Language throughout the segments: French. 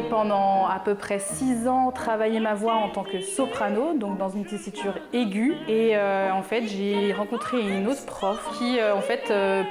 Pendant à peu près 6 ans, travaillé ma voix en tant que soprano, donc dans une tessiture aiguë. Et en fait, j'ai rencontré une autre prof qui,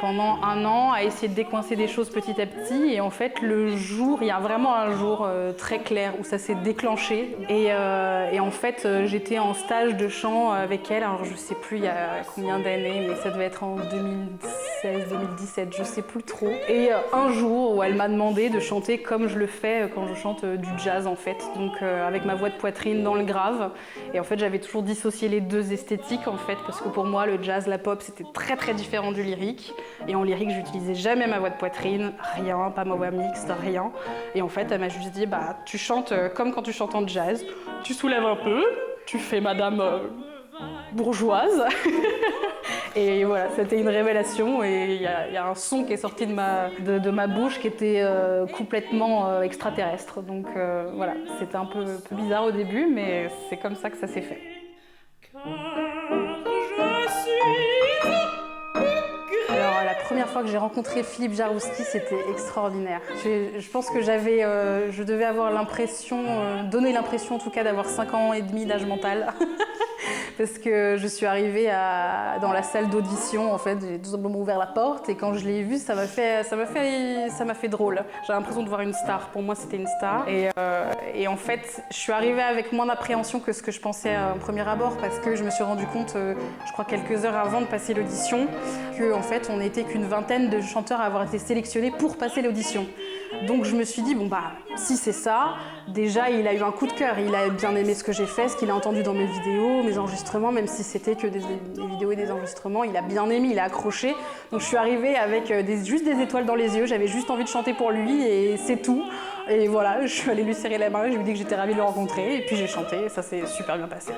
pendant 1 an, a essayé de décoincer des choses petit à petit. Et en fait, il y a vraiment un jour très clair où ça s'est déclenché. Et en fait, j'étais en stage de chant avec elle. Alors, je sais plus il y a combien d'années, mais ça devait être en 2016, 2017, je sais plus trop. Et un jour où elle m'a demandé de chanter comme je le fais quand je chante du jazz en fait, donc avec ma voix de poitrine dans le grave. Et en fait j'avais toujours dissocié les deux esthétiques en fait, parce que pour moi le jazz, la pop c'était très très différent du lyrique. Et en lyrique j'utilisais jamais ma voix de poitrine, rien, pas ma voix mixte, rien. Et en fait elle m'a juste dit bah tu chantes comme quand tu chantes en jazz, tu soulèves un peu, tu fais madame bourgeoise. Et voilà, c'était une révélation et il y a un son qui est sorti de ma bouche qui était complètement extraterrestre. Donc voilà, c'était un peu bizarre au début, mais c'est comme ça que ça s'est fait. Alors la première fois que j'ai rencontré Philippe Jaroussky, c'était extraordinaire. Je pense que je devais avoir donner l'impression en tout cas d'avoir 5 ans et demi d'âge mental. Parce que je suis arrivée dans la salle d'audition, en fait, j'ai tout simplement ouvert la porte et quand je l'ai vue, ça m'a fait drôle. J'ai l'impression de voir une star. Pour moi, c'était une star. Et en fait, je suis arrivée avec moins d'appréhension que ce que je pensais à un premier abord, parce que je me suis rendu compte, je crois quelques heures avant de passer l'audition, qu'en fait, on n'était qu'une vingtaine de chanteurs à avoir été sélectionnés pour passer l'audition. Donc je me suis dit, bon bah, si c'est ça, déjà il a eu un coup de cœur, il a bien aimé ce que j'ai fait, ce qu'il a entendu dans mes vidéos, mes enregistrements, même si c'était que des vidéos et des enregistrements, il a bien aimé, il a accroché. Donc je suis arrivée avec juste des étoiles dans les yeux, j'avais juste envie de chanter pour lui et c'est tout. Et voilà, je suis allée lui serrer la main, je lui ai dit que j'étais ravie de le rencontrer et puis j'ai chanté et ça s'est super bien passé.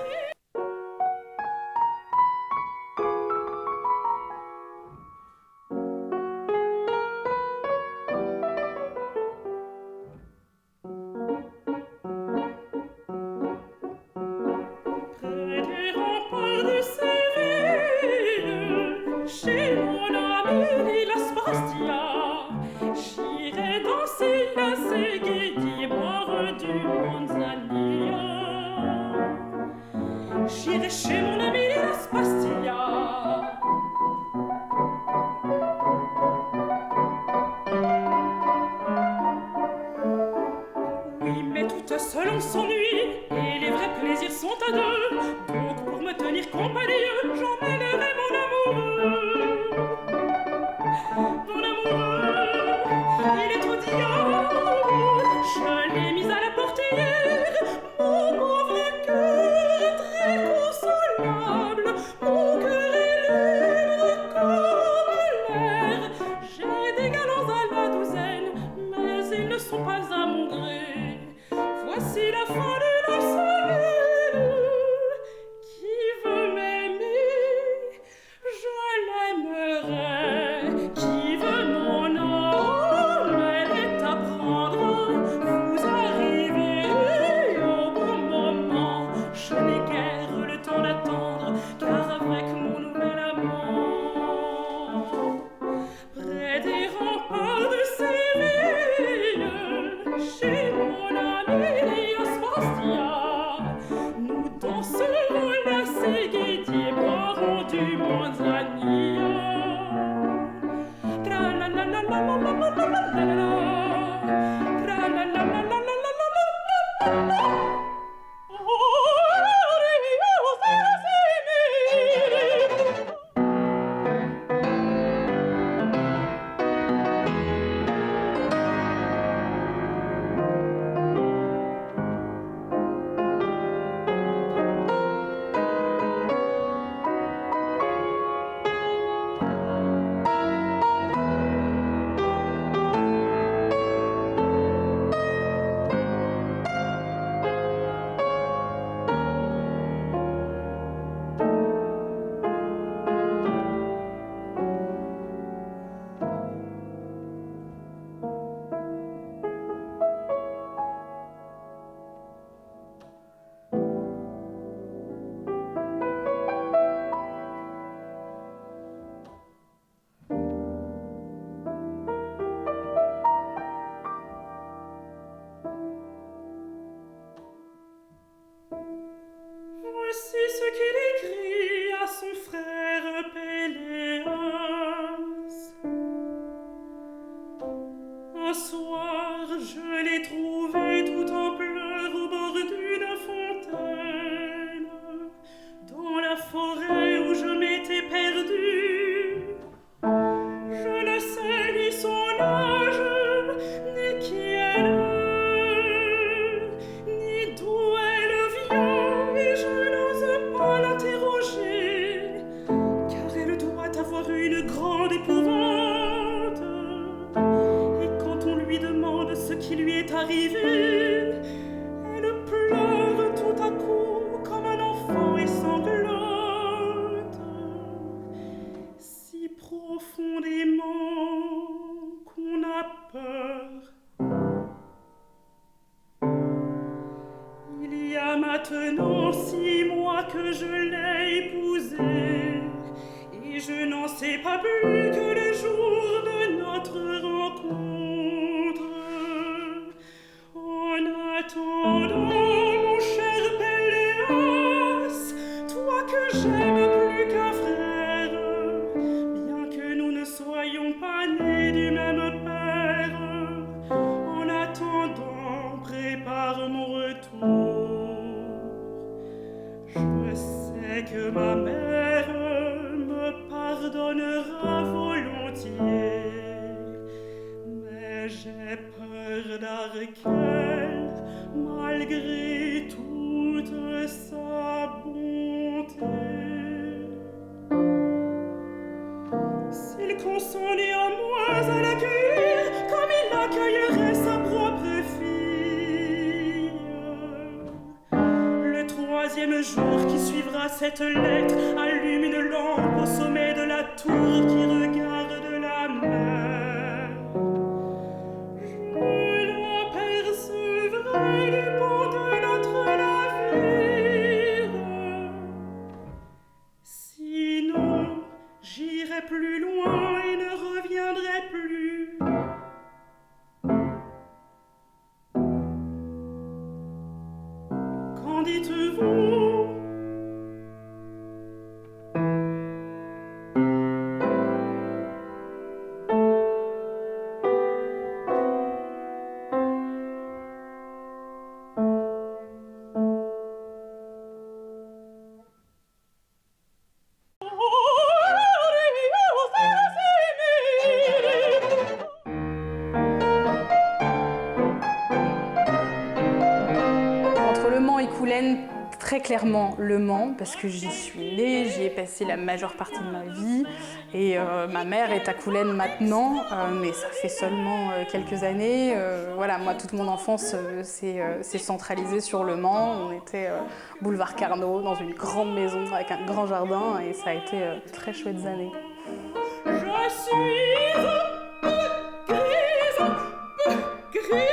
Maintenant 6 mois que je l'ai épousée, et je n'en sais pas plus que le jour de notre rencontre. En attendant, mon cher Péléas, toi que j'aime plus qu'un frère, bien que nous ne soyons pas nés du même père, en attendant, prépare mon retour. Je sais que ma mère me pardonnera volontiers, mais j'ai peur d'Arkel malgré toute sa bonté. S'il consent néanmoins à l'accueillir comme il accueillerait sa propre fille, le 3e jour qui suivra cette lettre allume une lampe au sommet de la tour qui regarde la mer. Je l'apercevrai du pont de notre navire. Sinon, j'irai plus loin et ne reviendrai plus. Qu'en dites-vous? Entre Le Mans et Coulennes, très clairement Le Mans, parce que j'y suis née, j'y ai passé la majeure partie de ma vie. Et ma mère est à Coulennes maintenant, mais ça fait seulement quelques années. Voilà, moi, toute mon enfance s'est centralisée sur Le Mans. On était boulevard Carnot, dans une grande maison avec un grand jardin, et ça a été très chouettes années. Je suis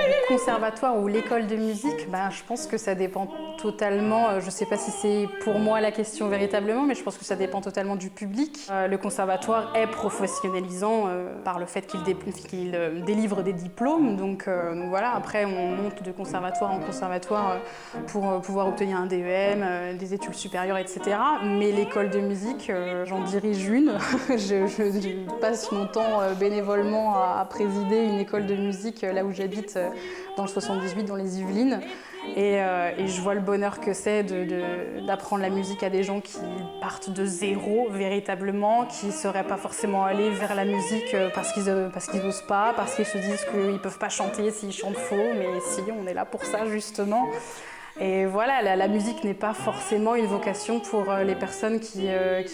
Le conservatoire ou l'école de musique, je pense que ça dépend totalement, je ne sais pas si c'est pour moi la question véritablement, mais je pense que ça dépend totalement du public. Le conservatoire est professionnalisant par le fait qu'il délivre des diplômes. Donc voilà, après on monte de conservatoire en conservatoire pour pouvoir obtenir un DEM, des études supérieures, etc. Mais l'école de musique, j'en dirige une. je passe mon temps bénévolement à présider une école de musique là où j'habite, dans le 78, dans les Yvelines. Et je vois le bonheur que c'est d'apprendre la musique à des gens qui partent de zéro véritablement, qui ne seraient pas forcément allés vers la musique parce qu'ils n'osent pas, parce qu'ils se disent qu'ils ne peuvent pas chanter s'ils chantent faux, mais si, on est là pour ça justement. Et voilà, la musique n'est pas forcément une vocation pour les personnes qui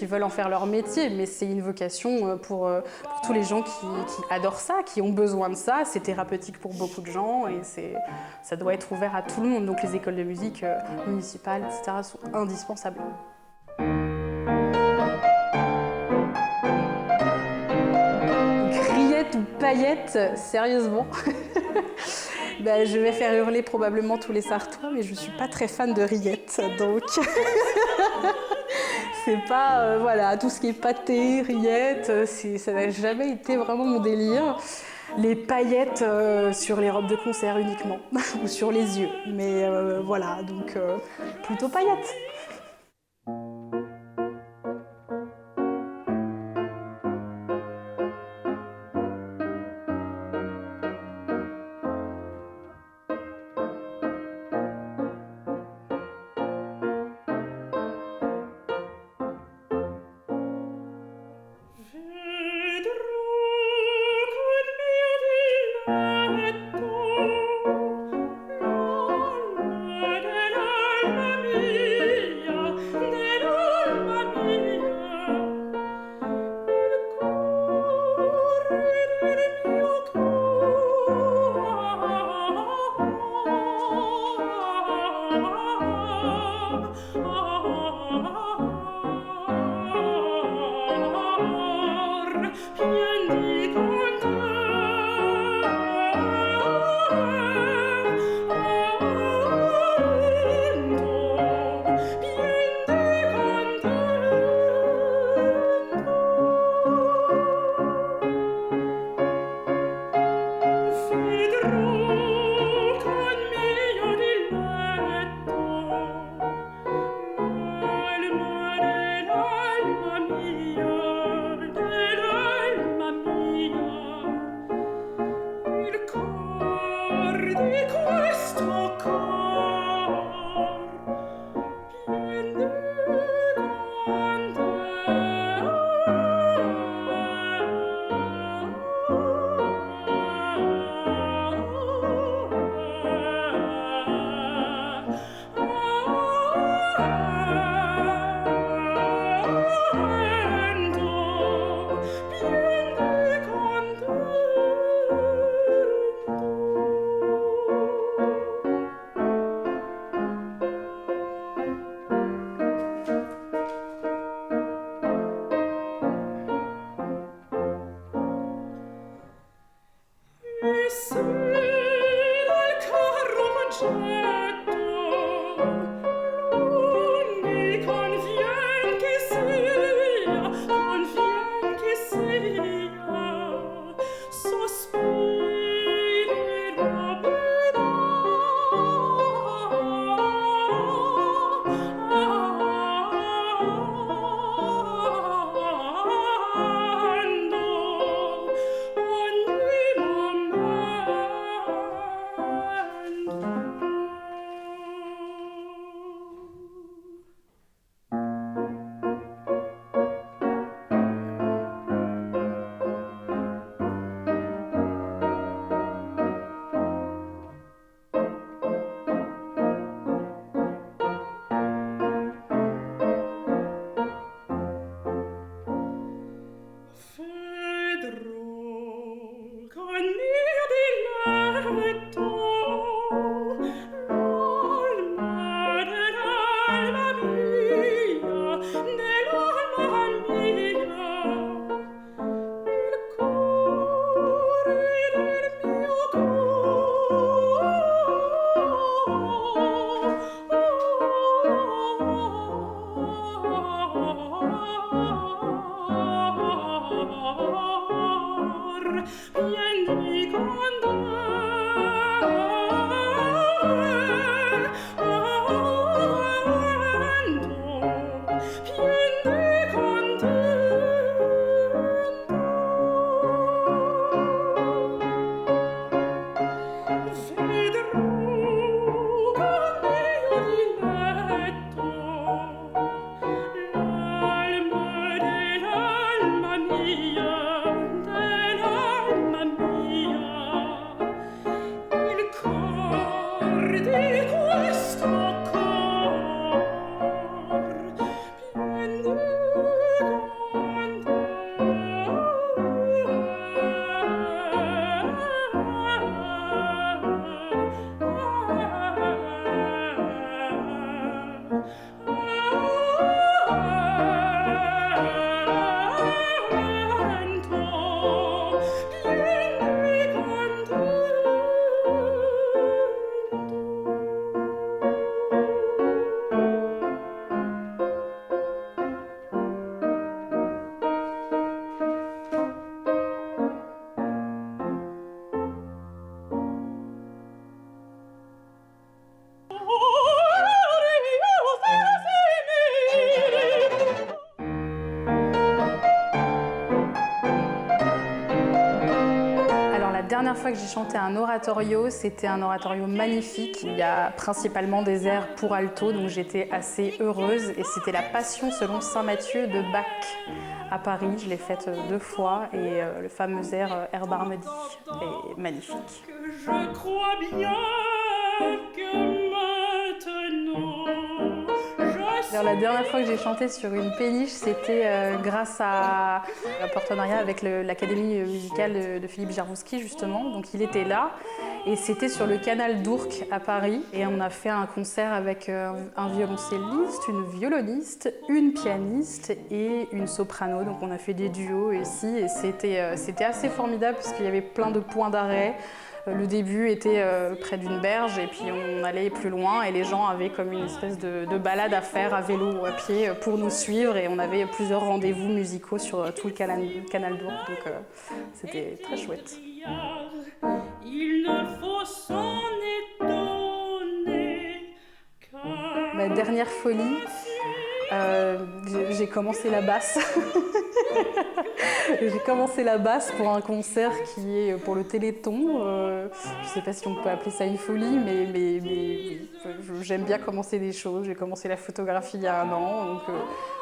veulent en faire leur métier, mais c'est une vocation pour tous les gens qui adorent ça, qui ont besoin de ça. C'est thérapeutique pour beaucoup de gens et ça doit être ouvert à tout le monde. Donc les écoles de musique municipales, etc. sont indispensables. Grillette ou paillette, sérieusement. Ben, je vais faire hurler probablement tous les Sartois, mais je suis pas très fan de rillettes, donc c'est pas voilà, tout ce qui est pâté, rillettes, ça n'a jamais été vraiment mon délire. Les paillettes sur les robes de concert uniquement ou sur les yeux, mais voilà, donc plutôt paillettes. La dernière fois que j'ai chanté un oratorio, c'était un oratorio magnifique. Il y a principalement des airs pour alto, donc j'étais assez heureuse. Et c'était la Passion selon Saint Matthieu de Bach à Paris. Je l'ai faite 2 fois et le fameux air Erbarme dit est magnifique. Je crois bien que maintenant Alors, la dernière fois que j'ai chanté sur une péniche, c'était grâce à un partenariat avec l'Académie musicale de Philippe Jarouski, justement. Donc il était là et c'était sur le canal d'Ourcq à Paris. Et on a fait un concert avec un violoncelliste, une violoniste, une pianiste et une soprano. Donc on a fait des duos ici et c'était assez formidable parce qu'il y avait plein de points d'arrêt. Le début était près d'une berge et puis on allait plus loin et les gens avaient comme une espèce de balade à faire à vélo ou à pied pour nous suivre et on avait plusieurs rendez-vous musicaux sur tout le canal d'Ourcq, donc c'était très chouette. Il ne faut s'en étonner. Ma dernière folie, j'ai commencé la basse. J'ai commencé la basse pour un concert qui est pour le Téléthon. Je ne sais pas si on peut appeler ça une folie, mais j'aime bien commencer des choses. J'ai commencé la photographie il y a 1 an. Donc,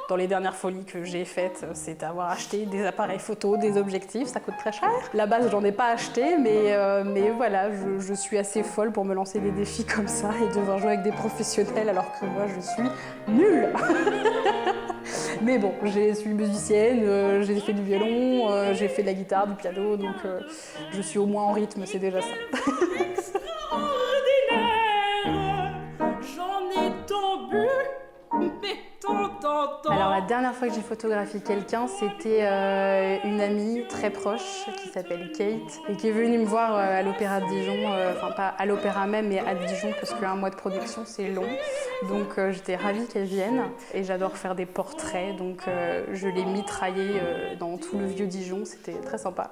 dans les dernières folies que j'ai faites, c'est avoir acheté des appareils photo, des objectifs. Ça coûte très cher. La basse, j'en ai pas acheté, mais voilà, je suis assez folle pour me lancer des défis comme ça et devoir jouer avec des professionnels alors que moi, je suis nulle. Mais bon, je suis musicienne, j'ai fait du violon, j'ai fait de la guitare, du piano, donc je suis au moins en rythme, c'est déjà ça. Extraordinaire, j'en ai tant bu, mais tant. Alors la dernière fois que j'ai photographié quelqu'un, c'était une amie très proche qui s'appelle Kate et qui est venue me voir à l'Opéra de Dijon, enfin pas à l'Opéra même, mais à Dijon parce qu'1 mois de production c'est long. Donc j'étais ravie qu'elle vienne et j'adore faire des portraits, donc je l'ai mitraillée dans tout le vieux Dijon, c'était très sympa.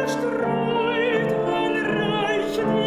Verstreut an reichen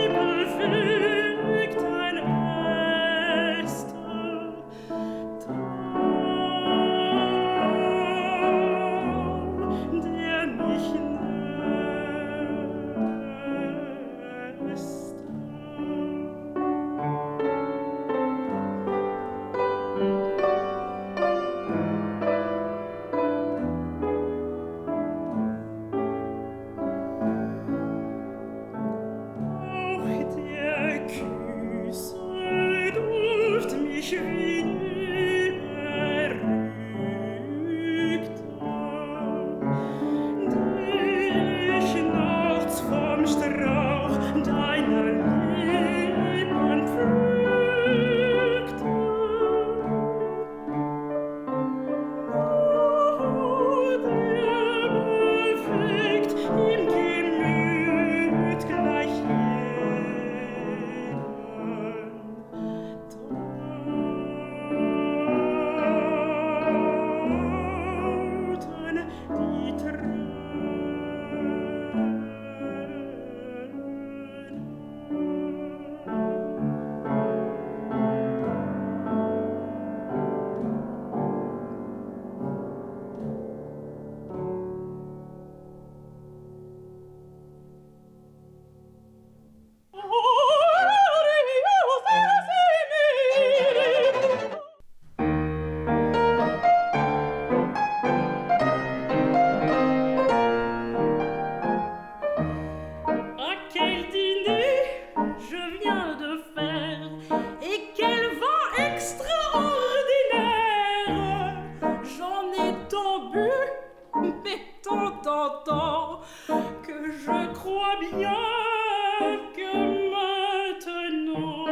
rien que maintenant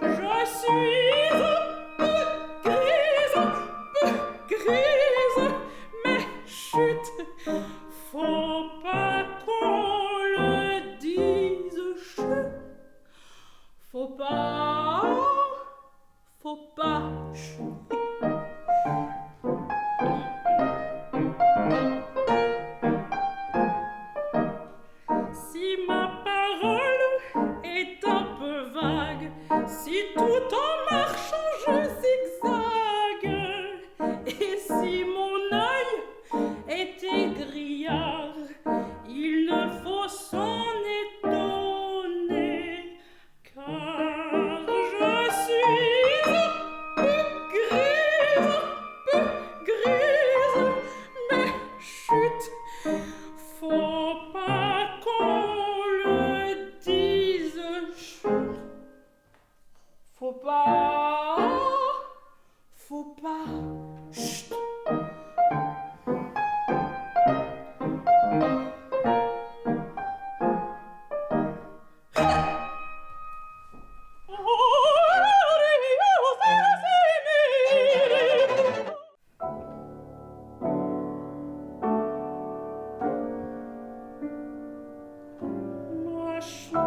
je suis un peu grise, mais chut, faut pas qu'on le dise, chut, faut pas, chut. Si ma parole est un peu vague, si tout en marchant je zigzague, et si mon œil était grillard, il ne faut s'en étonner, car je suis un peu grise, mais chut, faut pas qu'on le dise, chut. Faut pas, chut. Chut.